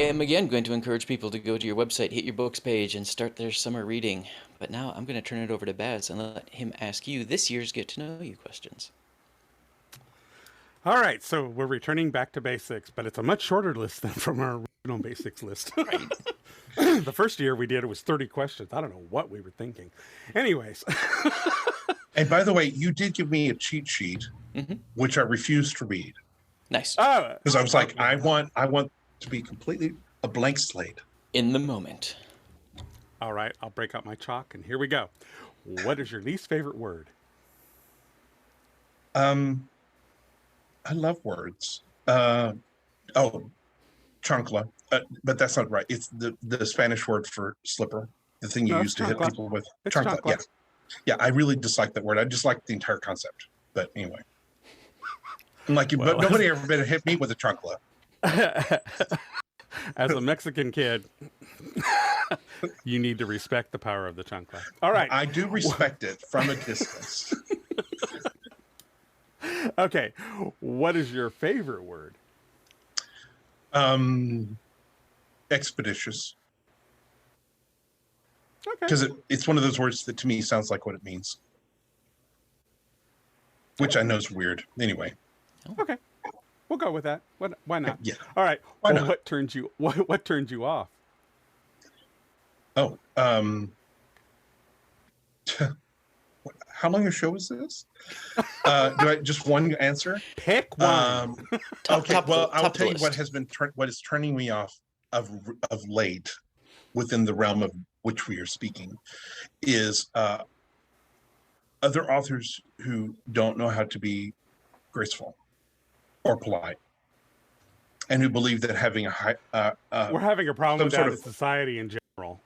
am again going to encourage people to go to your website, hit your books page, and start their summer reading. But now I'm going to turn it over to Baz and let him ask you this year's Get to Know You questions. All right, so we're returning back to basics, but it's a much shorter list than from our original basics list. Right. The first year we did, it was 30 questions. I don't know what we were thinking. Anyways. And by the way, you did give me a cheat sheet, which I refused to read. Nice. Because I was like, I want to be completely a blank slate. In the moment. All right, I'll break out my chalk, and here we go. What is your least favorite word? I love words. Chancla. But that's not right. It's the Spanish word for slipper, the thing you use to hit people with. Chancla. Yeah. Yeah, I really dislike that word. I dislike the entire concept. But anyway. I'm like, but nobody ever been hit me with a chancla. As a Mexican kid, you need to respect the power of the chancla. All right. I do respect it from a distance. Okay. What is your favorite word? Expeditious. Okay. Because it's one of those words that to me sounds like what it means. Which I know is weird. Anyway. Okay. We'll go with that. Why not? Yeah. All right. Why not? What turns you off? Oh, how long a show is this? Do I just one answer? Pick one. Okay. Well, I'll tell you what is turning me off of late, within the realm of which we are speaking, is other authors who don't know how to be graceful or polite, and who believe that having a high we're having a problem with that in society in general.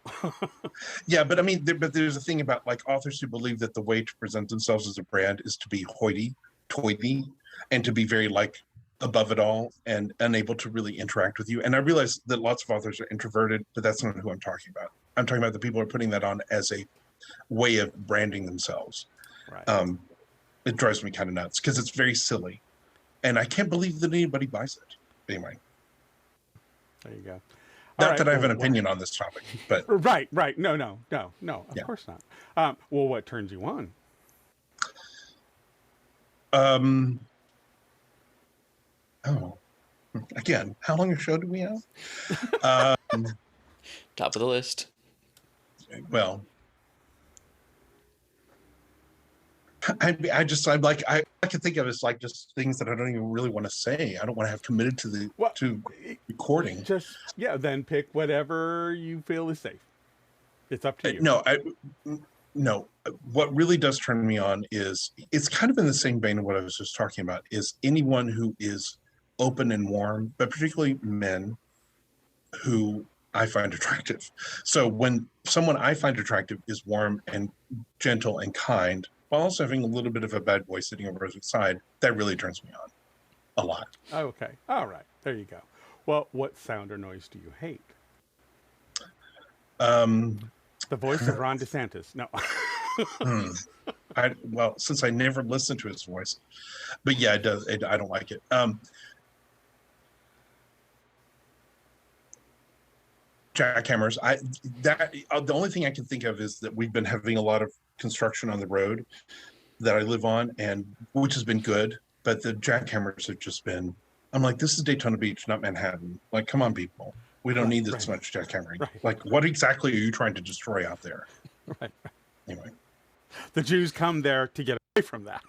Yeah, but I mean, there's a thing about like authors who believe that the way to present themselves as a brand is to be hoity-toity, and to be very like above it all and unable to really interact with you. And I realize that lots of authors are introverted, but that's not who I'm talking about. I'm talking about the people who are putting that on as a way of branding themselves. Right. It drives me kind of nuts because it's very silly, and I can't believe that anybody buys it. Anyway, there you go. Not that I have an opinion on this topic, but right. No. Of course not. Well, what turns you on? Again, how long a show do we have? Top of the list. Well, I'm like, I can think of it as like just things that I don't even really want to say. I don't want to have committed to recording. Then pick whatever you feel is safe. It's up to you. No. What really does turn me on is, it's kind of in the same vein of what I was just talking about, is anyone who is open and warm, but particularly men who I find attractive. So when someone I find attractive is warm and gentle and kind, while also having a little bit of a bad boy sitting over his side, that really turns me on a lot. Okay. All right. There you go. Well, what sound or noise do you hate? The voice of Ron DeSantis. No. Well, since I never listened to his voice, but yeah, it does. I don't like it. Jackhammers. The only thing I can think of is that we've been having a lot of construction on the road that I live on, and which has been good, but the jackhammers have just been, I'm like, this is Daytona Beach, not Manhattan. Like, come on, people. We don't need this much jackhammering. Right. Like, what exactly are you trying to destroy out there? Right. Anyway. The Jews come there to get away from that.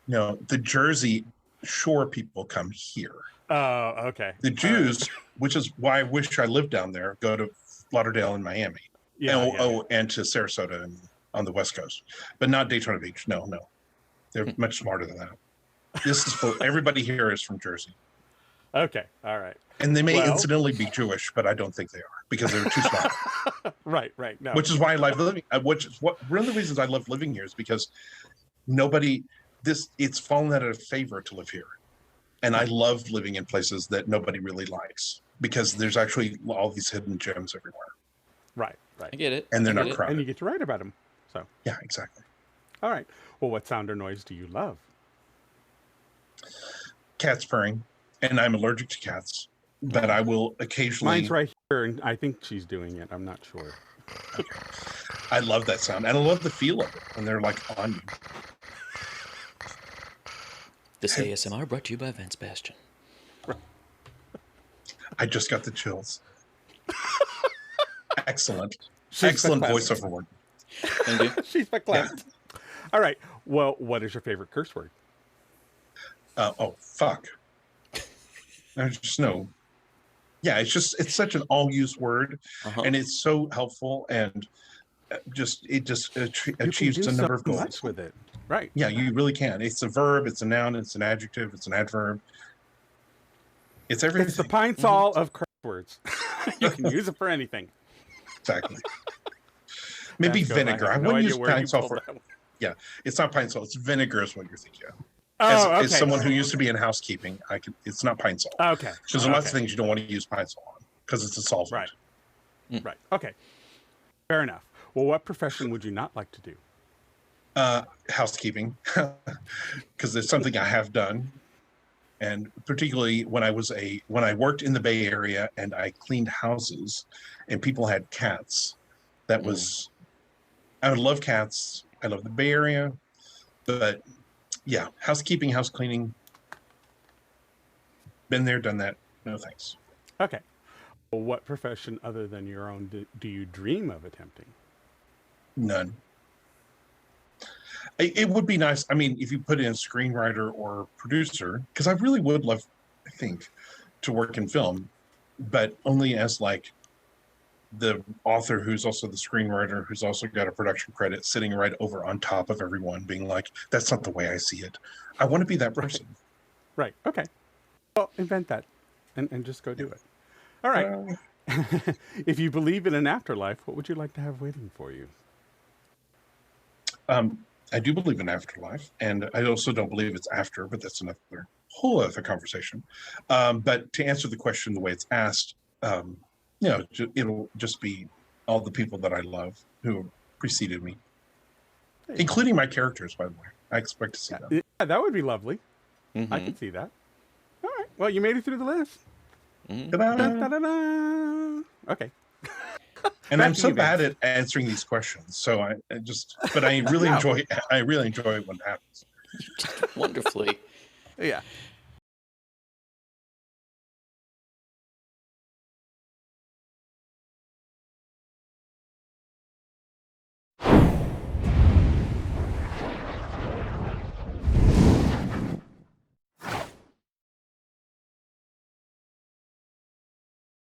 No, the Jersey Shore people come here. Oh, okay. The Jews, which is why I wish I lived down there, go to Lauderdale and Miami. And to Sarasota and on the West Coast, but not Daytona Beach. No. They're much smarter than that. This is for everybody here is from Jersey. Okay. All right. And they may incidentally be Jewish, but I don't think they are because they're too smart. Right. No. Which is why I love living. One of the reasons I love living here is because it's fallen out of favor to live here. And I love living in places that nobody really likes because there's actually all these hidden gems everywhere. Right. I get it. And they're not crowded. And you get to write about them. So. Yeah, exactly. All right. Well, what sound or noise do you love? Cats purring, and I'm allergic to cats. but I will occasionally. Mine's right here, and I think she's doing it. I'm not sure. I love that sound, and I love the feel of it when they're like on you. This ASMR brought to you by Vance Bastion. I just got the chills. Excellent. She's Excellent verklempt. voiceover word. Thank you. She's verklempt. All right. Well, what is your favorite curse word? Oh, fuck. There's just no. Yeah, it's such an all-use word, and it's so helpful, and it just achieves a number of goals. Much with it. Right. Yeah, you really can. It's a verb, it's a noun, it's an adjective, it's an adverb. It's everything. It's the pine sol of curse words. You can use it for anything. Exactly. Maybe That's good. vinegar. I have no wouldn't idea use where you pine sol pulled for. that one. Yeah, it's not pine sol. It's vinegar is what you're thinking of. Oh, okay. As someone who used to be in housekeeping, it's not pine sol. Okay. Because there's lots of things you don't want to use pine sol on because it's a solvent. Right. Right. Okay. Fair enough. Well, what profession would you not like to do? Housekeeping, because it's something I have done, and particularly when I worked in the Bay Area and I cleaned houses, and people had cats. That was, I would love cats. I love the Bay Area, but yeah, housekeeping, house cleaning. Been there, done that. No thanks. Okay. Well, what profession other than your own do you dream of attempting? None. It would be nice. I mean, if you put in screenwriter or producer, because I really would love, I think, to work in film, but only as like the author who's also the screenwriter, who's also got a production credit sitting right over on top of everyone, being like, that's not the way I see it. I want to be that person. Right. Okay. Well, invent that and just go do it. All right. If you believe in an afterlife, what would you like to have waiting for you? I do believe in afterlife, and I also don't believe it's after, but that's another whole other conversation. But to answer the question the way it's asked, it'll just be all the people that I love who preceded me, including my characters, by the way. I expect to see them. Yeah, that would be lovely. I can see that. All right. Well, you made it through the list. Da-da-da. Okay. And I'm so bad at answering these questions, so I really enjoy. I really enjoy it when it happens. You did wonderfully. Yeah.